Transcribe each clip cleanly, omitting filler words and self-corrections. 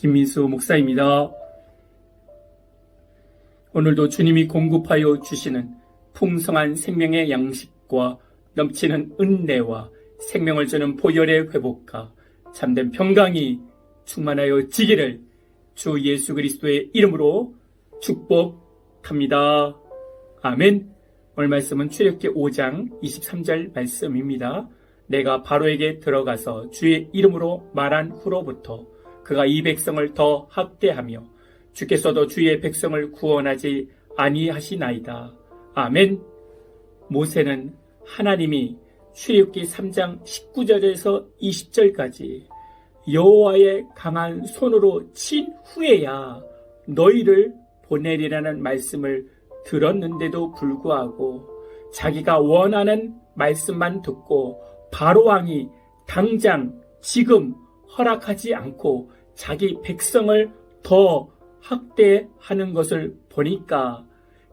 김민수 목사입니다. 오늘도 주님이 공급하여 주시는 풍성한 생명의 양식과 넘치는 은혜와 생명을 주는 보혈의 회복과 참된 평강이 충만하여 지기를 주 예수 그리스도의 이름으로 축복합니다. 아멘. 오늘 말씀은 출애굽기 5장 23절 말씀입니다. 내가 바로에게 들어가서 주의 이름으로 말한 후로부터 그가 이 백성을 더 학대하며 주께서도 주의 백성을 구원하지 아니하시나이다. 아멘. 모세는 하나님이 출애굽기 3장 19절에서 20절까지 여호와의 강한 손으로 친 후에야 너희를 보내리라는 말씀을 들었는데도 불구하고 자기가 원하는 말씀만 듣고 바로 왕이 당장 지금 허락하지 않고 자기 백성을 더 학대하는 것을 보니까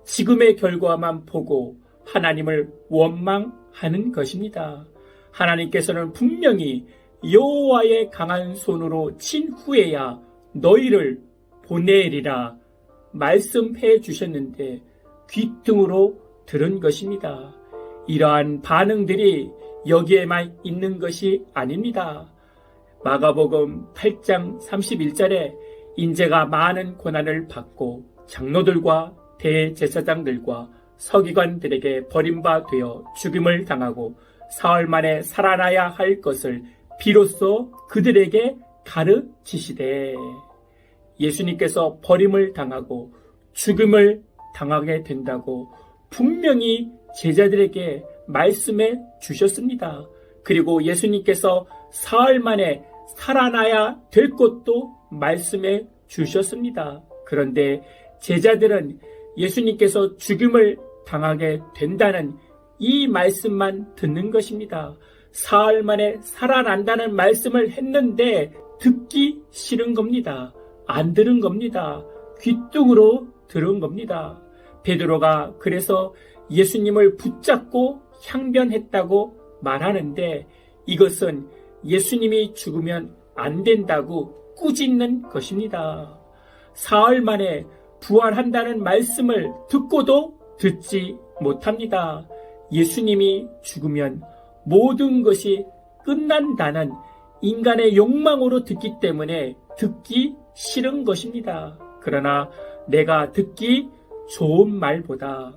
지금의 결과만 보고 하나님을 원망하는 것입니다. 하나님께서는 분명히 여호와의 강한 손으로 친 후에야 너희를 보내리라 말씀해 주셨는데 귀등으로 들은 것입니다. 이러한 반응들이 여기에만 있는 것이 아닙니다. 마가복음 8장 31절에 인재가 많은 고난을 받고 장로들과 대제사장들과 서기관들에게 버림바 되어 죽임을 당하고 사흘 만에 살아나야 할 것을 비로소 그들에게 가르치시되 예수님께서 버림을 당하고 죽임을 당하게 된다고 분명히 제자들에게 말씀해 주셨습니다. 그리고 예수님께서 사흘 만에 살아나야 될 것도 말씀해 주셨습니다. 그런데 제자들은 예수님께서 죽임을 당하게 된다는 이 말씀만 듣는 것입니다. 사흘 만에 살아난다는 말씀을 했는데 듣기 싫은 겁니다. 안 들은 겁니다. 귀뚱으로 들은 겁니다. 베드로가 그래서 예수님을 붙잡고 향변했다고 말하는데 이것은 예수님이 죽으면 안 된다고 꾸짖는 것입니다. 사흘 만에 부활한다는 말씀을 듣고도 듣지 못합니다. 예수님이 죽으면 모든 것이 끝난다는 인간의 욕망으로 듣기 때문에 듣기 싫은 것입니다. 그러나 내가 듣기 좋은 말보다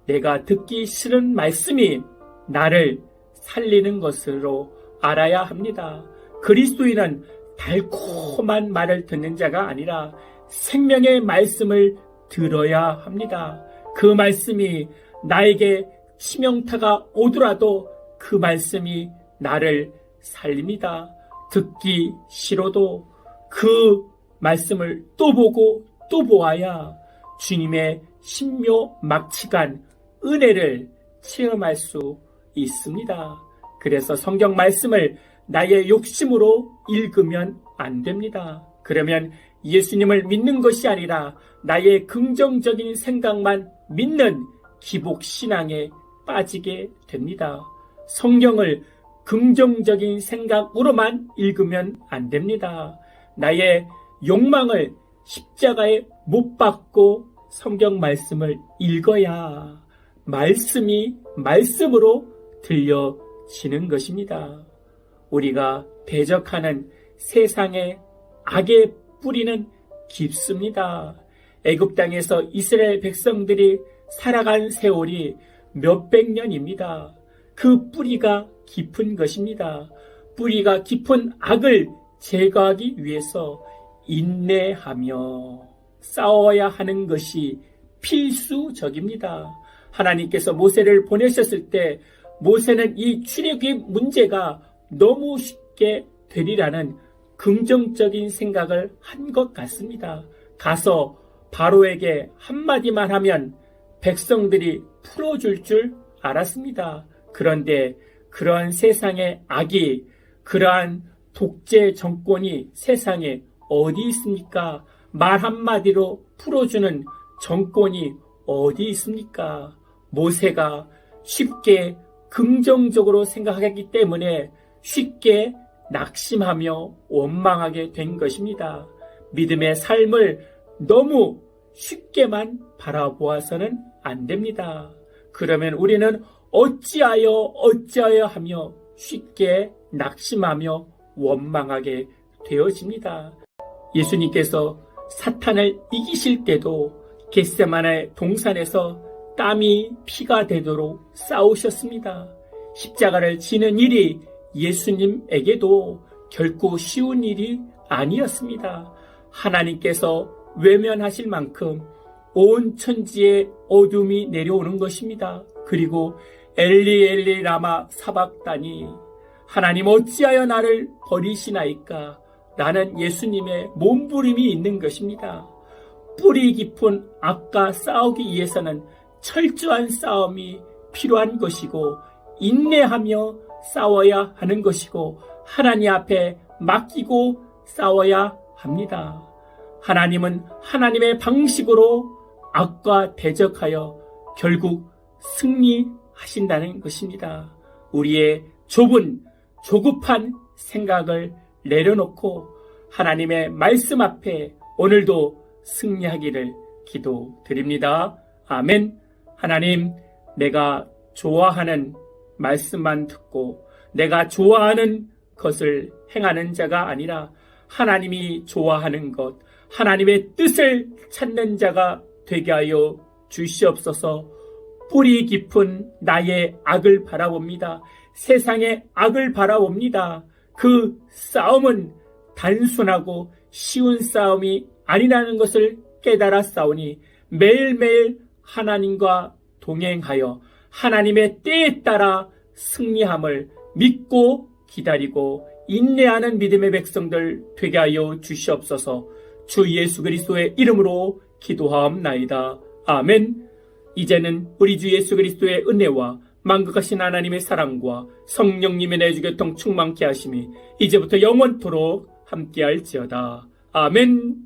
내가 듣기 싫은 말씀이 나를 살리는 것으로 알아야 합니다. 그리스도인은 달콤한 말을 듣는 자가 아니라 생명의 말씀을 들어야 합니다. 그 말씀이 나에게 치명타가 오더라도 그 말씀이 나를 살립니다. 듣기 싫어도 그 말씀을 또 보고 또 보아야 주님의 신묘막측한 은혜를 체험할 수 있습니다. 그래서 성경 말씀을 나의 욕심으로 읽으면 안 됩니다. 그러면 예수님을 믿는 것이 아니라 나의 긍정적인 생각만 믿는 기복신앙에 빠지게 됩니다. 성경을 긍정적인 생각으로만 읽으면 안 됩니다. 나의 욕망을 십자가에 못 박고 성경 말씀을 읽어야 말씀이 말씀으로 들려지는 것입니다. 우리가 대적하는 세상의 악의 뿌리는 깊습니다. 애굽 땅에서 이스라엘 백성들이 살아간 세월이 몇백 년입니다. 그 뿌리가 깊은 것입니다. 뿌리가 깊은 악을 제거하기 위해서 인내하며 싸워야 하는 것이 필수적입니다. 하나님께서 모세를 보내셨을 때 모세는 이 출애굽의 문제가 너무 쉽게 되리라는 긍정적인 생각을 한 것 같습니다. 가서 바로에게 한마디만 하면 백성들이 풀어줄 줄 알았습니다. 그런데 그러한 세상의 악이, 그러한 독재 정권이 세상에 어디 있습니까? 말 한마디로 풀어주는 정권이 어디 있습니까? 모세가 쉽게 긍정적으로 생각하기 때문에 쉽게 낙심하며 원망하게 된 것입니다. 믿음의 삶을 너무 쉽게만 바라보아서는 안 됩니다. 그러면 우리는 어찌하여 하며 쉽게 낙심하며 원망하게 되어집니다. 예수님께서 사탄을 이기실 때도 겟세마네 동산에서 땀이 피가 되도록 싸우셨습니다. 십자가를 지는 일이 예수님에게도 결코 쉬운 일이 아니었습니다. 하나님께서 외면하실 만큼 온 천지에 어둠이 내려오는 것입니다. 그리고 엘리 엘리 라마 사박다니, 하나님 어찌하여 나를 버리시나이까 라는 예수님의 몸부림이 있는 것입니다. 뿌리 깊은 악과 싸우기 위해서는 철저한 싸움이 필요한 것이고 인내하며 싸워야 하는 것이고 하나님 앞에 맡기고 싸워야 합니다. 하나님은 하나님의 방식으로 악과 대적하여 결국 승리하신다는 것입니다. 우리의 조급한 생각을 내려놓고 하나님의 말씀 앞에 오늘도 승리하기를 기도드립니다. 아멘. 하나님, 내가 좋아하는 말씀만 듣고 내가 좋아하는 것을 행하는 자가 아니라 하나님이 좋아하는 것, 하나님의 뜻을 찾는 자가 되게 하여 주시옵소서. 뿌리 깊은 나의 악을 바라봅니다. 세상의 악을 바라봅니다. 그 싸움은 단순하고 쉬운 싸움이 아니라는 것을 깨달아 싸우니 매일매일 하나님과 동행하여 하나님의 때에 따라 승리함을 믿고 기다리고 인내하는 믿음의 백성들 되게 하여 주시옵소서. 주 예수 그리스도의 이름으로 기도하옵나이다. 아멘. 이제는 우리 주 예수 그리스도의 은혜와 만극하신 하나님의 사랑과 성령님의 내주교통 충만케 하심이 이제부터 영원토록 함께할지어다. 아멘.